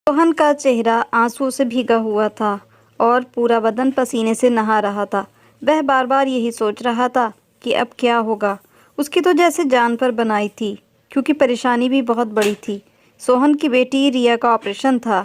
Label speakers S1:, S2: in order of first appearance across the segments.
S1: सोहन का चेहरा आंसुओं से भीगा हुआ था और पूरा बदन पसीने से नहा रहा था। वह बार बार यही सोच रहा था कि अब क्या होगा। उसकी तो जैसे जान पर बनाई थी, क्योंकि परेशानी भी बहुत बड़ी थी। सोहन की बेटी रिया का ऑपरेशन था।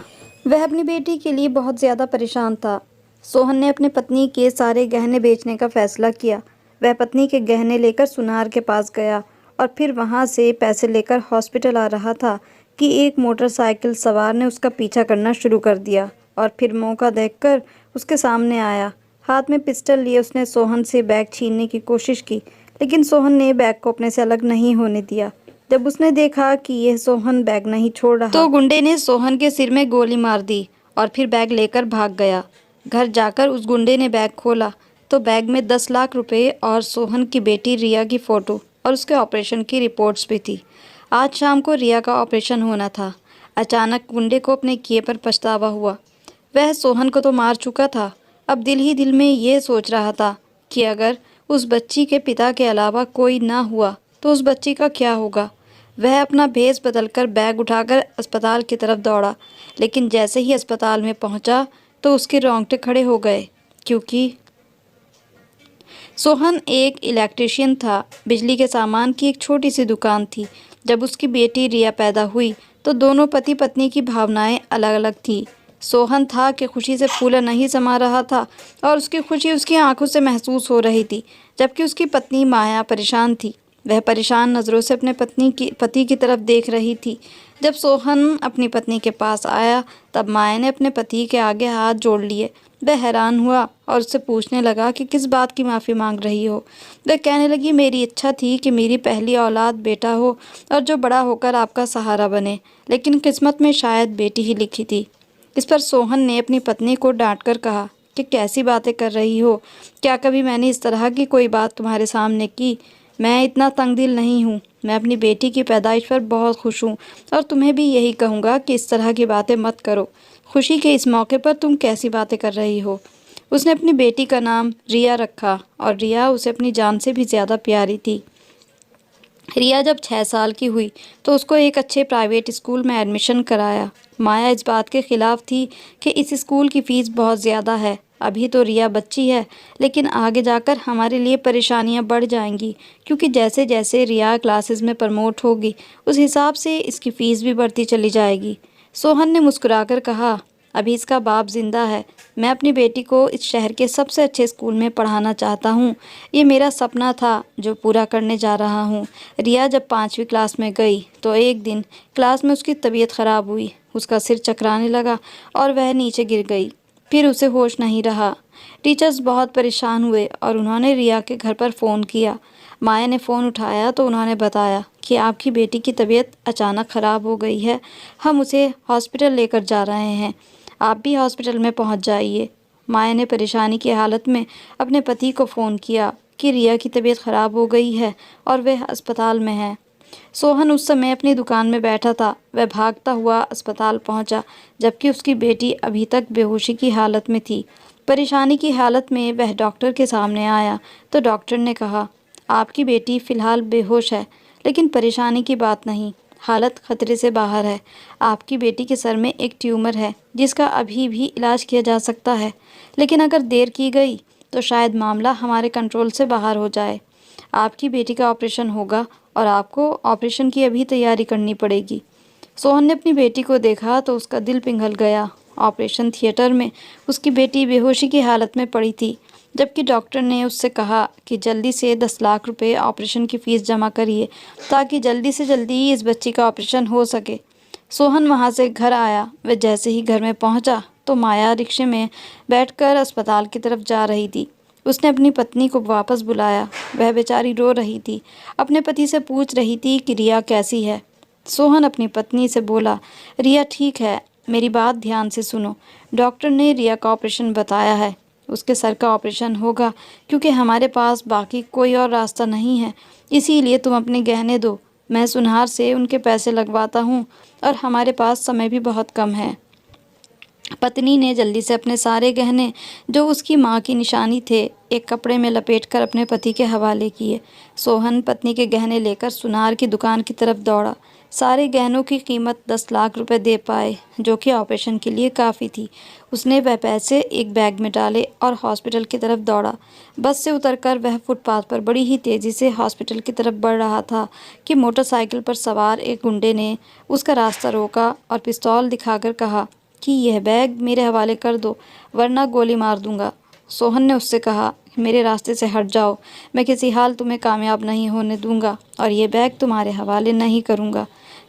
S1: वह अपनी बेटी के लिए बहुत ज़्यादा परेशान था। सोहन ने अपनी पत्नी के सारे गहने बेचने का फैसला किया। वह पत्नी के गहने लेकर सुनार के पास गया और फिर वहाँ से पैसे लेकर हॉस्पिटल आ रहा था कि एक मोटरसाइकिल सवार ने उसका पीछा करना शुरू कर दिया और फिर मौका देखकर उसके सामने आया। हाथ में पिस्टल लिए उसने सोहन से बैग छीनने की कोशिश की, लेकिन सोहन ने बैग को अपने से अलग नहीं होने दिया। जब उसने देखा कि यह सोहन बैग नहीं छोड़ रहा, तो गुंडे ने सोहन के सिर में गोली मार दी और फिर बैग लेकर भाग गया। घर जाकर उस गुंडे ने बैग खोला तो बैग में 10 लाख रुपए और सोहन की बेटी रिया की फ़ोटो और उसके ऑपरेशन की रिपोर्ट्स भी थी। आज शाम को रिया का ऑपरेशन होना था। अचानक गुंडे को अपने किए पर पछतावा हुआ। वह सोहन को तो मार चुका था। अब दिल ही दिल में ये सोच रहा था कि अगर उस बच्ची के पिता के अलावा कोई ना हुआ तो उस बच्ची का क्या होगा। वह अपना भेष बदलकर बैग उठाकर अस्पताल की तरफ दौड़ा, लेकिन जैसे ही अस्पताल में पहुंचा तो उसके रोंगटे खड़े हो गए, क्योंकि सोहन एक इलेक्ट्रिशियन था। बिजली के सामान की एक छोटी सी दुकान थी। जब उसकी बेटी रिया पैदा हुई तो दोनों पति पत्नी की भावनाएं अलग अलग थी। सोहन था कि खुशी से फूला नहीं समा रहा था और उसकी खुशी उसकी आंखों से महसूस हो रही थी, जबकि उसकी पत्नी माया परेशान थी। वह परेशान नज़रों से अपने पति की तरफ देख रही थी। जब सोहन अपनी पत्नी के पास आया तब माया ने अपने पति के आगे हाथ जोड़ लिए। वह हैरान हुआ और उससे पूछने लगा कि किस बात की माफ़ी मांग रही हो। वह कहने लगी, मेरी इच्छा थी कि मेरी पहली औलाद बेटा हो और जो बड़ा होकर आपका सहारा बने, लेकिन किस्मत में शायद बेटी ही लिखी थी। इस पर सोहन ने अपनी पत्नी को डांट कर कहा कि कैसी बातें कर रही हो, क्या कभी मैंने इस तरह की कोई बात तुम्हारे सामने की? मैं इतना तंगदिल नहीं हूँ। मैं अपनी बेटी की पैदाइश पर बहुत खुश हूँ और तुम्हें भी यही कहूँगा कि इस तरह की बातें मत करो। खुशी के इस मौके पर तुम कैसी बातें कर रही हो। उसने अपनी बेटी का नाम रिया रखा और रिया उसे अपनी जान से भी ज़्यादा प्यारी थी। रिया जब 6 साल की हुई तो उसको एक अच्छे प्राइवेट स्कूल में एडमिशन कराया। माया इस बात के खिलाफ थी कि इस स्कूल की फ़ीस बहुत ज़्यादा है। अभी तो रिया बच्ची है, लेकिन आगे जाकर हमारे लिए परेशानियां बढ़ जाएंगी, क्योंकि जैसे जैसे रिया क्लासेस में प्रमोट होगी उस हिसाब से इसकी फ़ीस भी बढ़ती चली जाएगी। सोहन ने मुस्कुराकर कहा, अभी इसका बाप जिंदा है। मैं अपनी बेटी को इस शहर के सबसे अच्छे स्कूल में पढ़ाना चाहता हूँ। ये मेरा सपना था जो पूरा करने जा रहा हूँ। रिया जब 5वीं क्लास में गई तो एक दिन क्लास में उसकी तबीयत ख़राब हुई। उसका सिर चकराने लगा और वह नीचे गिर गई। फिर उसे होश नहीं रहा। टीचर्स बहुत परेशान हुए और उन्होंने रिया के घर पर फ़ोन किया। माया ने फ़ोन उठाया तो उन्होंने बताया कि आपकी बेटी की तबीयत अचानक ख़राब हो गई है। हम उसे हॉस्पिटल लेकर जा रहे हैं। आप भी हॉस्पिटल में पहुंच जाइए। माया ने परेशानी की हालत में अपने पति को फ़ोन किया कि रिया की तबीयत ख़राब हो गई है और वह अस्पताल में है। सोहन उस समय अपनी दुकान में बैठा था। वह भागता हुआ अस्पताल पहुंचा, जबकि उसकी बेटी अभी तक बेहोशी की हालत में थी। परेशानी की हालत में वह डॉक्टर के सामने आया तो डॉक्टर ने कहा, आपकी बेटी फ़िलहाल बेहोश है, लेकिन परेशानी की बात नहीं, हालत खतरे से बाहर है। आपकी बेटी के सर में एक ट्यूमर है जिसका अभी भी इलाज किया जा सकता है, लेकिन अगर देर की गई तो शायद मामला हमारे कंट्रोल से बाहर हो जाए। आपकी बेटी का ऑपरेशन होगा और आपको ऑपरेशन की अभी तैयारी करनी पड़ेगी। सोहन ने अपनी बेटी को देखा तो उसका दिल पिघल गया। ऑपरेशन थिएटर में उसकी बेटी बेहोशी की हालत में पड़ी थी, जबकि डॉक्टर ने उससे कहा कि जल्दी से 10 लाख रुपए ऑपरेशन की फ़ीस जमा करिए, ताकि जल्दी से जल्दी इस बच्ची का ऑपरेशन हो सके। सोहन वहाँ से घर आया। वह जैसे ही घर में पहुँचा तो माया रिक्शे में बैठकर अस्पताल की तरफ जा रही थी। उसने अपनी पत्नी को वापस बुलाया। वह बेचारी रो रही थी, अपने पति से पूछ रही थी कि रिया कैसी है। सोहन अपनी पत्नी से बोला, रिया ठीक है, मेरी बात ध्यान से सुनो। डॉक्टर ने रिया का ऑपरेशन बताया है। उसके सर का ऑपरेशन होगा, क्योंकि हमारे पास बाकी कोई और रास्ता नहीं है। इसीलिए तुम अपने गहने दो, मैं सुनहार से उनके पैसे लगवाता हूँ और हमारे पास समय भी बहुत कम है। पत्नी ने जल्दी से अपने सारे गहने, जो उसकी माँ की निशानी थे, एक कपड़े में लपेटकर अपने पति के हवाले किए। सोहन पत्नी के गहने लेकर सुनार की दुकान की तरफ दौड़ा। सारे गहनों की कीमत 10 लाख रुपए दे पाए, जो कि ऑपरेशन के लिए काफ़ी थी। उसने वह पैसे एक बैग में डाले और हॉस्पिटल की तरफ दौड़ा। बस से उतरकर वह फुटपाथ पर बड़ी ही तेज़ी से हॉस्पिटल की तरफ बढ़ रहा था कि मोटरसाइकिल पर सवार एक गुंडे ने उसका रास्ता रोका और पिस्तौल दिखाकर कहा कि यह बैग मेरे हवाले कर दो, वरना गोली मार दूंगा। सोहन ने उससे कहा, मेरे रास्ते से हट जाओ, मैं किसी हाल तुम्हें कामयाब नहीं होने दूंगा और ये बैग तुम्हारे हवाले नहीं करूंगा।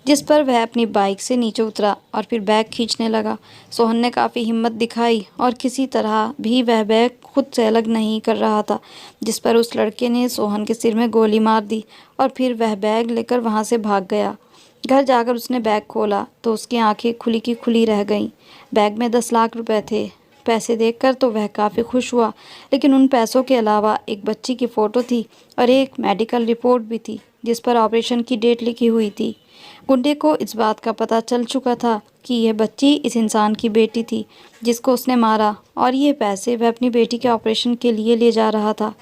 S1: जिस पर वह अपनी बाइक से नीचे उतरा और फिर बैग खींचने लगा। सोहन ने काफ़ी हिम्मत दिखाई और किसी तरह भी वह बैग खुद से अलग नहीं कर रहा था, जिस पर उस लड़के ने सोहन के सिर में गोली मार दी और फिर वह बैग लेकर वहाँ से भाग गया। घर जाकर उसने बैग खोला तो उसकी आंखें खुली की खुली रह गईं। बैग में 10 लाख रुपए थे। पैसे देखकर तो वह काफ़ी खुश हुआ, लेकिन उन पैसों के अलावा एक बच्ची की फ़ोटो थी और एक मेडिकल रिपोर्ट भी थी, जिस पर ऑपरेशन की डेट लिखी हुई थी। गुंडे को इस बात का पता चल चुका था कि यह बच्ची इस इंसान की बेटी थी जिसको उसने मारा, और ये पैसे वह अपनी बेटी के ऑपरेशन के लिए ले जा रहा था।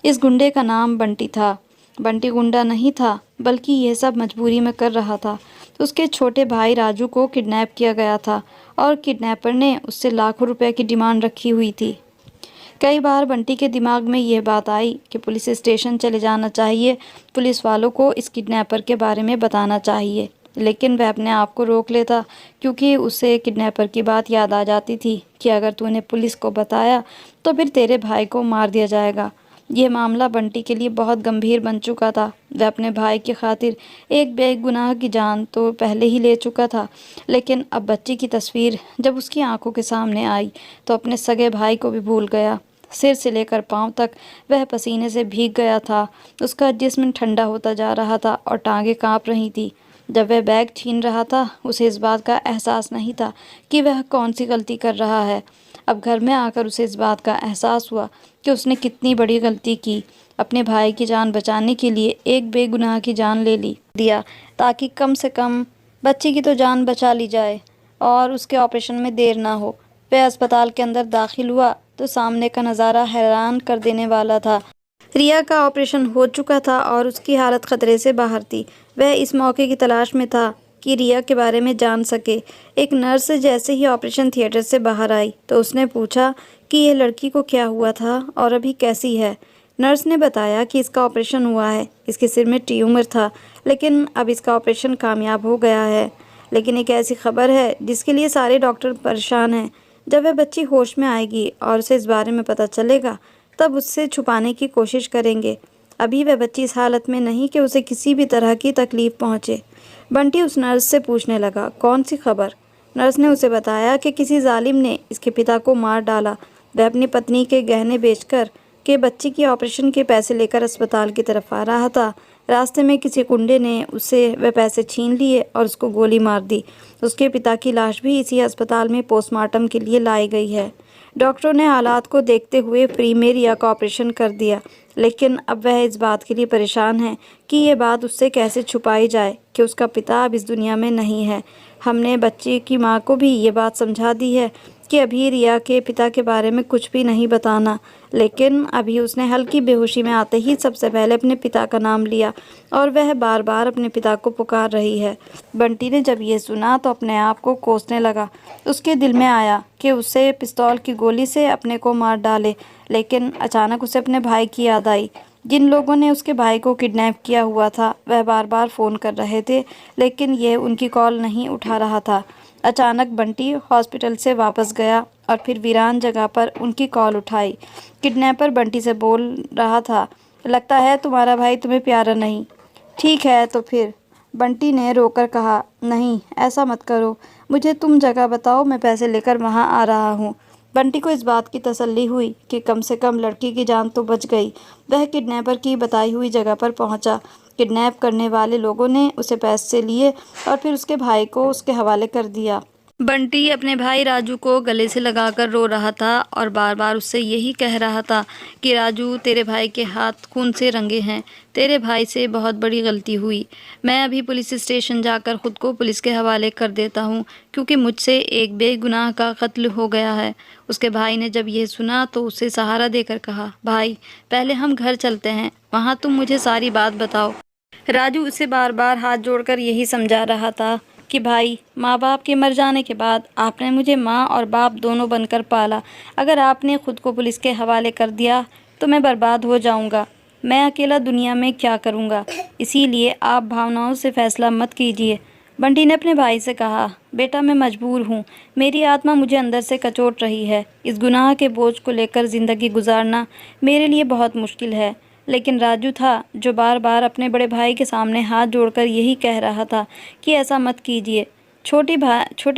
S1: इस गुंडे का नाम बंटी था। बंटी गुंडा नहीं था, बल्कि यह सब मजबूरी में कर रहा था। तो उसके छोटे भाई राजू को किडनैप किया गया था और किडनैपर ने उससे लाखों रुपए की डिमांड रखी हुई थी। कई बार बंटी के दिमाग में यह बात आई कि पुलिस स्टेशन चले जाना चाहिए, पुलिस वालों को इस किडनैपर के बारे में बताना चाहिए, लेकिन वह अपने आप को रोक लेता, क्योंकि उसे किडनैपर की बात याद आ जाती थी कि अगर तूने पुलिस को बताया तो फिर तेरे भाई को मार दिया जाएगा। यह मामला बंटी के लिए बहुत गंभीर बन चुका था। वह अपने भाई की खातिर एक बेगुनाह की जान तो पहले ही ले चुका था, लेकिन अब बच्ची की तस्वीर जब उसकी आंखों के सामने आई तो अपने सगे भाई को भी भूल गया। सिर से लेकर पांव तक वह पसीने से भीग गया था। उसका जिस्म ठंडा होता जा रहा था और टांगें कांप रही थी। जब वह बैग छीन रहा था, उसे इस बात का एहसास नहीं था कि वह कौन सी गलती कर रहा है। अब घर में आकर उसे इस बात का एहसास हुआ कि उसने कितनी बड़ी गलती की। अपने भाई की जान बचाने के लिए एक बेगुनाह की जान ले ली दिया, ताकि कम से कम बच्ची की तो जान बचा ली जाए और उसके ऑपरेशन में देर ना हो। वह अस्पताल के अंदर दाखिल हुआ तो सामने का नज़ारा हैरान कर देने वाला था। रिया का ऑपरेशन हो चुका था और उसकी हालत खतरे से बाहर थी। वह इस मौके की तलाश में था कि रिया के बारे में जान सके। एक नर्स जैसे ही ऑपरेशन थिएटर से बाहर आई तो उसने पूछा कि यह लड़की को क्या हुआ था और अभी कैसी है। नर्स ने बताया कि इसका ऑपरेशन हुआ है, इसके सिर में ट्यूमर था, लेकिन अब इसका ऑपरेशन कामयाब हो गया है। लेकिन एक ऐसी खबर है जिसके लिए सारे डॉक्टर परेशान हैं। जब वह बच्ची होश में आएगी और उसे इस बारे में पता चलेगा, तब उससे छुपाने की कोशिश करेंगे। अभी वह बच्ची इस हालत में नहीं कि उसे किसी भी तरह की तकलीफ़ पहुँचे। बंटी उस नर्स से पूछने लगा, कौन सी खबर? नर्स ने उसे बताया कि किसी जालिम ने इसके पिता को मार डाला। वह अपनी पत्नी के गहने बेचकर के बच्ची की ऑपरेशन के पैसे लेकर अस्पताल की तरफ आ रहा था। रास्ते में किसी गुंडे ने उससे वह पैसे छीन लिए और उसको गोली मार दी। उसके पिता की लाश भी इसी अस्पताल में पोस्टमार्टम के लिए लाई गई है। डॉक्टरों ने हालात को देखते हुए फ्री में रिया का ऑपरेशन कर दिया, लेकिन अब वह इस बात के लिए परेशान है कि ये बात उससे कैसे छुपाई जाए कि उसका पिता अब इस दुनिया में नहीं है। हमने बच्ची की माँ को भी ये बात समझा दी है कि अभी रिया के पिता के बारे में कुछ भी नहीं बताना, लेकिन अभी उसने हल्की बेहोशी में आते ही सबसे पहले अपने पिता का नाम लिया और वह बार बार अपने पिता को पुकार रही है। बंटी ने जब ये सुना तो अपने आप को कोसने लगा। उसके दिल में आया कि उसे पिस्तौल की गोली से अपने को मार डाले, लेकिन अचानक उसे अपने भाई की याद आई। जिन लोगों ने उसके भाई को किडनैप किया हुआ था वह बार बार फ़ोन कर रहे थे, लेकिन यह उनकी कॉल नहीं उठा रहा था। अचानक बंटी हॉस्पिटल से वापस गया और फिर वीरान जगह पर उनकी कॉल उठाई। किडनैपर बंटी से बोल रहा था, लगता है तुम्हारा भाई तुम्हें प्यारा नहीं। ठीक है तो फिर, बंटी ने रोकर कहा, नहीं ऐसा मत करो, मुझे तुम जगह बताओ, मैं पैसे लेकर वहाँ आ रहा हूँ। बंटी को इस बात की तसल्ली हुई कि कम से कम लड़की की जान तो बच गई। वह किडनैपर की बताई हुई जगह पर पहुंचा। किडनैप करने वाले लोगों ने उसे पैसे लिए और फिर उसके भाई को उसके हवाले कर दिया। बंटी अपने भाई राजू को गले से लगाकर रो रहा था और बार बार उससे यही कह रहा था कि राजू, तेरे भाई के हाथ खून से रंगे हैं, तेरे भाई से बहुत बड़ी गलती हुई। मैं अभी पुलिस स्टेशन जाकर ख़ुद को पुलिस के हवाले कर देता हूँ, क्योंकि मुझसे एक बेगुनाह का कत्ल हो गया है। उसके भाई ने जब यह सुना तो उसे सहारा देकर कहा, भाई पहले हम घर चलते हैं, वहाँ तुम मुझे सारी बात बताओ। राजू उसे बार बार हाथ जोड़कर यही समझा रहा था कि भाई, माँ बाप के मर जाने के बाद आपने मुझे माँ और बाप दोनों बनकर पाला। अगर आपने खुद को पुलिस के हवाले कर दिया तो मैं बर्बाद हो जाऊँगा। मैं अकेला दुनिया में क्या करूँगा? इसीलिए आप भावनाओं से फैसला मत कीजिए। बंटी ने अपने भाई से कहा, बेटा मैं मजबूर हूँ। मेरी आत्मा मुझे अंदर से कचोट रही है। इस गुनाह के बोझ को लेकर ज़िंदगी गुजारना मेरे लिए बहुत मुश्किल है। लेकिन राजू था जो बार बार अपने बड़े भाई के सामने हाथ जोड़कर यही कह रहा था कि ऐसा मत कीजिए। छोटे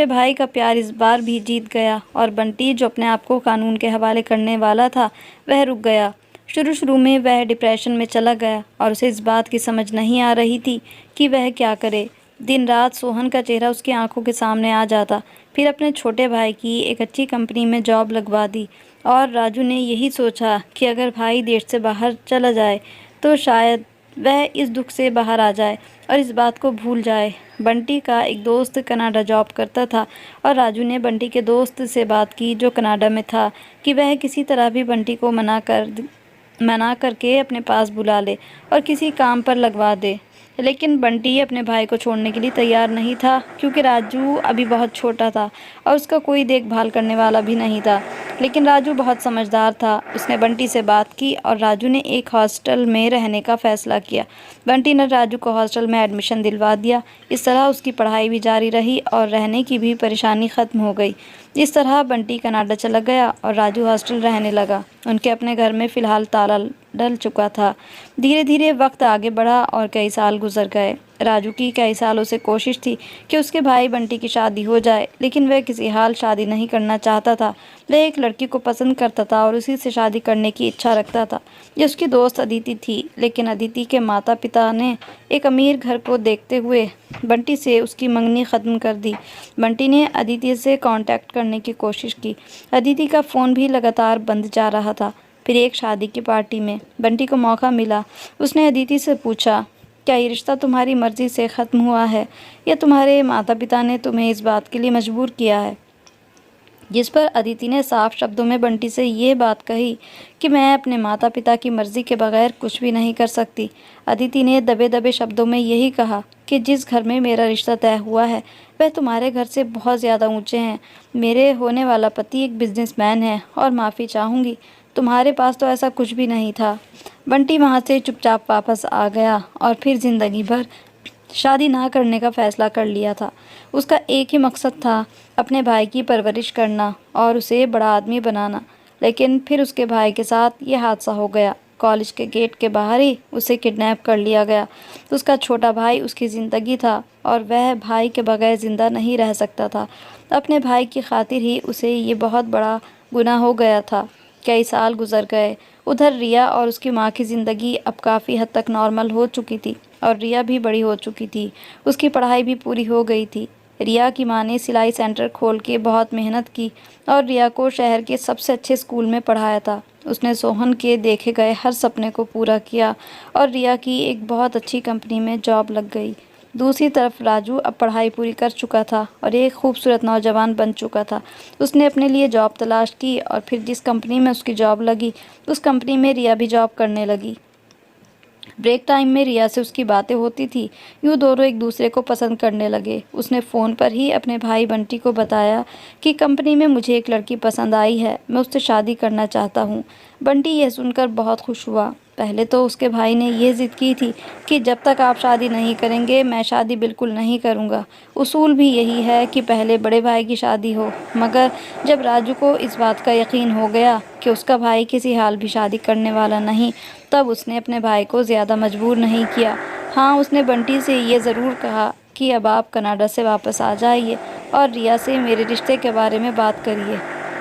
S1: भाई का प्यार इस बार भी जीत गया और बंटी जो अपने आप को कानून के हवाले करने वाला था वह रुक गया। शुरू में वह डिप्रेशन में चला गया और उसे इस बात की समझ नहीं आ रही थी कि वह क्या करे। दिन रात सोहन का चेहरा उसकी आंखों के सामने आ जाता। फिर अपने छोटे भाई की एक अच्छी कंपनी में जॉब लगवा दी और राजू ने यही सोचा कि अगर भाई देश से बाहर चला जाए तो शायद वह इस दुख से बाहर आ जाए और इस बात को भूल जाए। बंटी का एक दोस्त कनाडा जॉब करता था और राजू ने बंटी के दोस्त से बात की जो कनाडा में था कि वह किसी तरह भी बंटी को मना करके अपने पास बुला ले और किसी काम पर लगवा दे। लेकिन बंटी अपने भाई को छोड़ने के लिए तैयार नहीं था क्योंकि राजू अभी बहुत छोटा था और उसका कोई देखभाल करने वाला भी नहीं था। लेकिन राजू बहुत समझदार था। उसने बंटी से बात की और राजू ने एक हॉस्टल में रहने का फ़ैसला किया। बंटी ने राजू को हॉस्टल में एडमिशन दिलवा दिया। इस तरह उसकी पढ़ाई भी जारी रही और रहने की भी परेशानी ख़त्म हो गई। इस तरह बंटी कनाडा चला गया और राजू हॉस्टल रहने लगा। उनके अपने घर में फ़िलहाल ताला डल चुका था। धीरे धीरे वक्त आगे बढ़ा और कई साल गुजर गए। राजू की कई सालों से कोशिश थी कि उसके भाई बंटी की शादी हो जाए, लेकिन वह किसी हाल शादी नहीं करना चाहता था। वह एक लड़की को पसंद करता था और उसी से शादी करने की इच्छा रखता था। ये उसकी दोस्त अदिति थी, लेकिन अदिति के माता पिता ने एक अमीर घर को देखते हुए बंटी से उसकी मंगनी ख़त्म कर दी। बंटी ने अदिति से कांटेक्ट करने की कोशिश की। अदिति का फ़ोन भी लगातार बंद जा रहा था। फिर एक शादी की पार्टी में बंटी को मौका मिला। उसने अदिति से पूछा, क्या ये रिश्ता तुम्हारी मर्ज़ी से ख़त्म हुआ है या तुम्हारे माता पिता ने तुम्हें इस बात के लिए मजबूर किया है? जिस पर अदिति ने साफ शब्दों में बंटी से ये बात कही कि मैं अपने माता पिता की मर्ज़ी के बगैर कुछ भी नहीं कर सकती। अदिति ने दबे दबे शब्दों में यही कहा कि जिस घर में मेरा रिश्ता तय हुआ है वह तुम्हारे घर से बहुत ज़्यादा ऊंचे हैं। मेरे होने वाला पति एक बिजनेसमैन है और माफ़ी चाहूँगी, तुम्हारे पास तो ऐसा कुछ भी नहीं था। बंटी वहाँ से चुपचाप वापस आ गया और फिर ज़िंदगी भर शादी ना करने का फ़ैसला कर लिया था। उसका एक ही मकसद था, अपने भाई की परवरिश करना और उसे बड़ा आदमी बनाना। लेकिन फिर उसके भाई के साथ ये हादसा हो गया। कॉलेज के गेट के बाहर ही उसे किडनैप कर लिया गया। उसका छोटा भाई उसकी ज़िंदगी था और वह भाई के बगैर ज़िंदा नहीं रह सकता था। अपने भाई की खातिर ही उसे ये बहुत बड़ा गुनाह हो गया था। कई साल गुजर गए। उधर रिया और उसकी माँ की ज़िंदगी अब काफ़ी हद तक नॉर्मल हो चुकी थी और रिया भी बड़ी हो चुकी थी। उसकी पढ़ाई भी पूरी हो गई थी। रिया की माँ ने सिलाई सेंटर खोल के बहुत मेहनत की और रिया को शहर के सबसे अच्छे स्कूल में पढ़ाया था। उसने सोहन के देखे गए हर सपने को पूरा किया और रिया की एक बहुत अच्छी कंपनी में जॉब लग गई। दूसरी तरफ राजू अब पढ़ाई पूरी कर चुका था और एक खूबसूरत नौजवान बन चुका था। उसने अपने लिए जॉब तलाश की और फिर जिस कंपनी में उसकी जॉब लगी उस कंपनी में रिया भी जॉब करने लगी। ब्रेक टाइम में रिया से उसकी बातें होती थी। यूँ दोनों एक दूसरे को पसंद करने लगे। उसने फ़ोन पर ही अपने भाई बंटी को बताया कि कंपनी में मुझे एक लड़की पसंद आई है, मैं उससे शादी करना चाहता हूँ। बंटी यह सुनकर बहुत खुश हुआ। पहले तो उसके भाई ने यह ज़िद की थी कि जब तक आप शादी नहीं करेंगे मैं शादी बिल्कुल नहीं करूँगा। उसूल भी यही है कि पहले बड़े भाई की शादी हो। मगर जब राजू को इस बात का यकीन हो गया कि उसका भाई किसी हाल भी शादी करने वाला नहीं, तब उसने अपने भाई को ज़्यादा मजबूर नहीं किया। हाँ, उसने बंटी से ये ज़रूर कहा कि अब आप कनाडा से वापस आ जाइए और रिया से मेरे रिश्ते के बारे में बात करिए।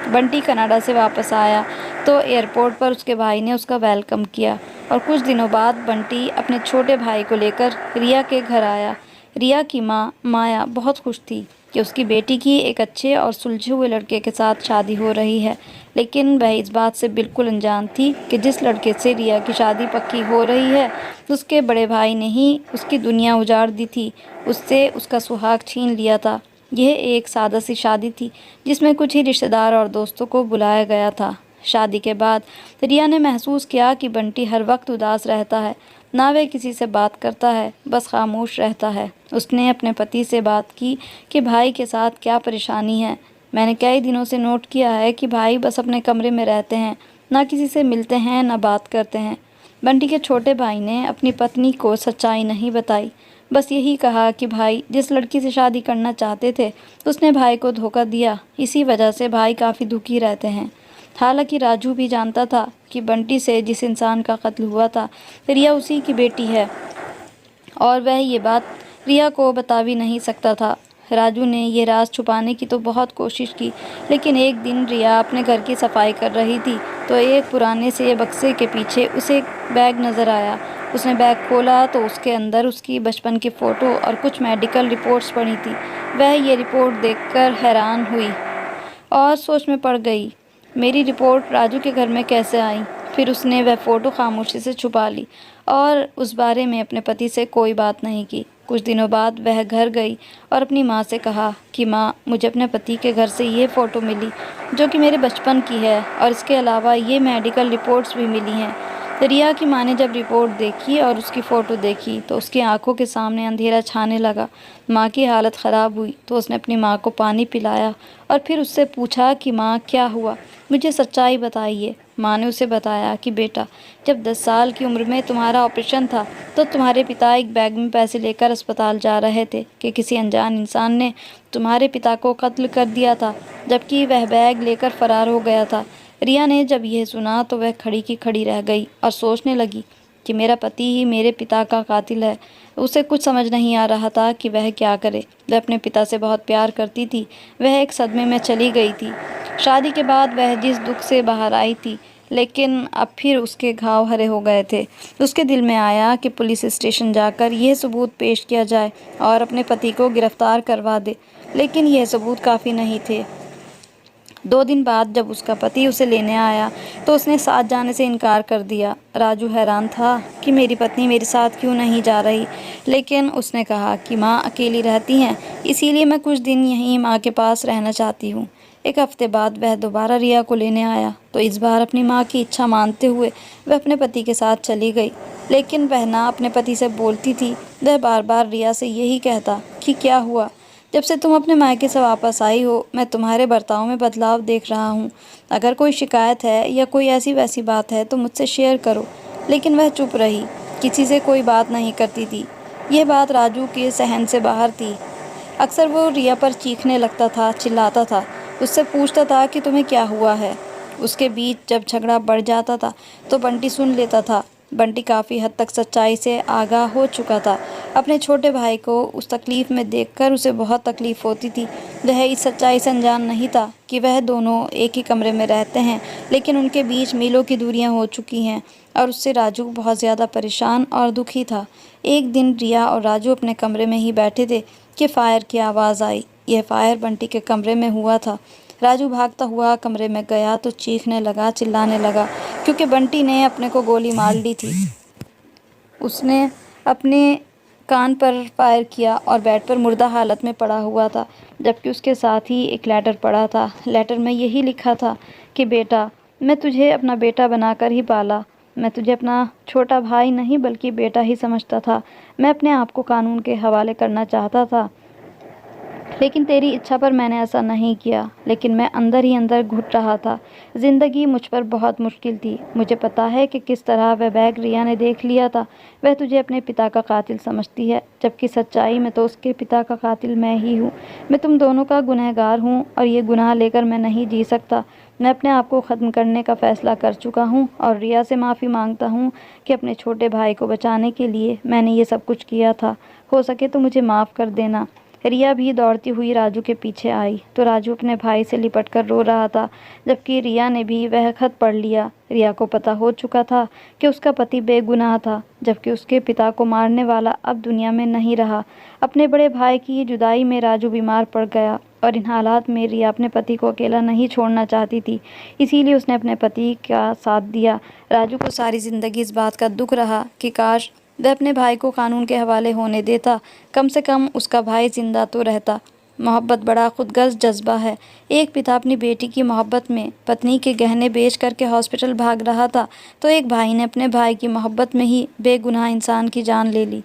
S1: बंटी कनाडा से वापस आया तो एयरपोर्ट पर उसके भाई ने उसका वेलकम किया और कुछ दिनों बाद बंटी अपने छोटे भाई को लेकर रिया के घर आया। रिया की माँ माया बहुत खुश थी कि उसकी बेटी की एक अच्छे और सुलझे हुए लड़के के साथ शादी हो रही है, लेकिन वह इस बात से बिल्कुल अनजान थी कि जिस लड़के से रिया की शादी पक्की हो रही है उसके बड़े भाई ने ही उसकी दुनिया उजाड़ दी थी, उससे उसका सुहाग छीन लिया था। यह एक सादा सी शादी थी जिसमें कुछ ही रिश्तेदार और दोस्तों को बुलाया गया था। शादी के बाद रिया ने महसूस किया कि बंटी हर वक्त उदास रहता है। ना वह किसी से बात करता है, बस खामोश रहता है। उसने अपने पति से बात की कि भाई के साथ क्या परेशानी है। मैंने कई दिनों से नोट किया है कि भाई बस अपने कमरे में रहते हैं, ना किसी से मिलते हैं, ना बात करते हैं। बंटी के छोटे भाई ने अपनी पत्नी को सच्चाई नहीं बताई, बस यही कहा कि भाई जिस लड़की से शादी करना चाहते थे उसने भाई को धोखा दिया, इसी वजह से भाई काफ़ी दुखी रहते हैं। हालांकि राजू भी जानता था कि बंटी से जिस इंसान का कत्ल हुआ था रिया उसी की बेटी है, और वह ये बात रिया को बता भी नहीं सकता था। राजू ने ये राज छुपाने की तो बहुत कोशिश की, लेकिन एक दिन रिया अपने घर की सफाई कर रही थी तो एक पुराने से बक्से के पीछे उसे एक बैग नज़र आया। उसने बैग खोला तो उसके अंदर उसकी बचपन की फ़ोटो और कुछ मेडिकल रिपोर्ट्स पड़ी थी। वह ये रिपोर्ट देखकर हैरान हुई और सोच में पड़ गई, मेरी रिपोर्ट राजू के घर में कैसे आई। फिर उसने वह फ़ोटो खामोशी से छुपा ली और उस बारे में अपने पति से कोई बात नहीं की। कुछ दिनों बाद वह घर गई और अपनी माँ से कहा कि माँ, मुझे अपने पति के घर से ये फ़ोटो मिली जो कि मेरे बचपन की है, और इसके अलावा ये मेडिकल रिपोर्ट्स भी मिली हैं। रिया की माँ ने जब रिपोर्ट देखी और उसकी फ़ोटो देखी तो उसकी आंखों के सामने अंधेरा छाने लगा। माँ की हालत ख़राब हुई तो उसने अपनी माँ को पानी पिलाया और फिर उससे पूछा कि माँ क्या हुआ, मुझे सच्चाई बताइए। माँ ने उसे बताया कि बेटा, जब 10 साल की उम्र में तुम्हारा ऑपरेशन था तो तुम्हारे पिता एक बैग में पैसे लेकर अस्पताल जा रहे थे कि किसी अनजान इंसान ने तुम्हारे पिता को कत्ल कर दिया था, जबकि वह बैग लेकर फरार हो गया था। रिया ने जब यह सुना तो वह खड़ी की खड़ी रह गई और सोचने लगी कि मेरा पति ही मेरे पिता का कातिल है। उसे कुछ समझ नहीं आ रहा था कि वह क्या करे। वह अपने पिता से बहुत प्यार करती थी। वह एक सदमे में चली गई थी। शादी के बाद वह जिस दुख से बाहर आई थी, लेकिन अब फिर उसके घाव हरे हो गए थे। उसके दिल में आया कि पुलिस स्टेशन जाकर यह सबूत पेश किया जाए और अपने पति को गिरफ्तार करवा दे, लेकिन यह सबूत काफ़ी नहीं थे। 2 दिन बाद जब उसका पति उसे लेने आया तो उसने साथ जाने से इनकार कर दिया। राजू हैरान था कि मेरी पत्नी मेरे साथ क्यों नहीं जा रही, लेकिन उसने कहा कि माँ अकेली रहती हैं, इसीलिए मैं कुछ दिन यहीं माँ के पास रहना चाहती हूँ। 1 हफ्ते बाद वह दोबारा रिया को लेने आया तो इस बार अपनी माँ की इच्छा मानते हुए वह अपने पति के साथ चली गई, लेकिन वह ना अपने पति से बोलती थी। वह बार बार रिया से यही कहता कि क्या हुआ, जब से तुम अपने मायके से वापस आई हो मैं तुम्हारे बर्ताव में बदलाव देख रहा हूँ। अगर कोई शिकायत है या कोई ऐसी वैसी बात है तो मुझसे शेयर करो। लेकिन वह चुप रही, किसी से कोई बात नहीं करती थी। यह बात राजू के सहन से बाहर थी। अक्सर वो रिया पर चीखने लगता था, चिल्लाता था, उससे पूछता था कि तुम्हें क्या हुआ है। उसके बीच जब झगड़ा बढ़ जाता था तो बंटी सुन लेता था। बंटी काफ़ी हद तक सच्चाई से आगाह हो चुका था। अपने छोटे भाई को उस तकलीफ़ में देखकर उसे बहुत तकलीफ़ होती थी। वह इस सच्चाई से अनजान नहीं था कि वह दोनों एक ही कमरे में रहते हैं, लेकिन उनके बीच मीलों की दूरियां हो चुकी हैं, और उससे राजू बहुत ज़्यादा परेशान और दुखी था। एक दिन रिया और राजू अपने कमरे में ही बैठे थे कि फायर की आवाज़ आई। यह फायर बंटी के कमरे में हुआ था। राजू भागता हुआ कमरे में गया तो चीखने लगा, चिल्लाने लगा, क्योंकि बंटी ने अपने को गोली मार ली थी। उसने अपने कान पर फायर किया और बेड पर मुर्दा हालत में पड़ा हुआ था, जबकि उसके साथ ही एक लेटर पड़ा था। लेटर में यही लिखा था कि बेटा, मैं तुझे अपना बेटा बनाकर ही पाला। मैं तुझे अपना छोटा भाई नहीं बल्कि बेटा ही समझता था। मैं अपने आप को कानून के हवाले करना चाहता था, लेकिन तेरी इच्छा पर मैंने ऐसा नहीं किया। लेकिन मैं अंदर ही अंदर घुट रहा था। ज़िंदगी मुझ पर बहुत मुश्किल थी। मुझे पता है कि किस तरह वह बैग रिया ने देख लिया था। वह तुझे अपने पिता का कातिल समझती है, जबकि सच्चाई में तो उसके पिता का कातिल मैं ही हूँ। मैं तुम दोनों का गुनहगार हूँ और ये गुनाह लेकर मैं नहीं जी सकता। मैं अपने आप को ख़त्म करने का फ़ैसला कर चुका हूँ और रिया से माफ़ी मांगता हूँ कि अपने छोटे भाई को बचाने के लिए मैंने ये सब कुछ किया था। हो सके तो मुझे माफ़ कर देना। रिया भी दौड़ती हुई राजू के पीछे आई तो राजू अपने भाई से लिपटकर रो रहा था, जबकि रिया ने भी वह खत पढ़ लिया। रिया को पता हो चुका था कि उसका पति बेगुनाह था, जबकि उसके पिता को मारने वाला अब दुनिया में नहीं रहा। अपने बड़े भाई की जुदाई में राजू बीमार पड़ गया और इन हालात में रिया अपने पति को अकेला नहीं छोड़ना चाहती थी, इसीलिए उसने अपने पति का साथ दिया। राजू को सारी ज़िंदगी इस बात का दुख रहा कि काश वह अपने भाई को कानून के हवाले होने देता। कम से कम उसका भाई जिंदा तो रहता। मोहब्बत बड़ा खुदगर्ज जज्बा है। एक पिता अपनी बेटी की मोहब्बत में पत्नी के गहने बेच करके हॉस्पिटल भाग रहा था तो एक भाई ने अपने भाई की मोहब्बत में ही बेगुनाह इंसान की जान ले ली।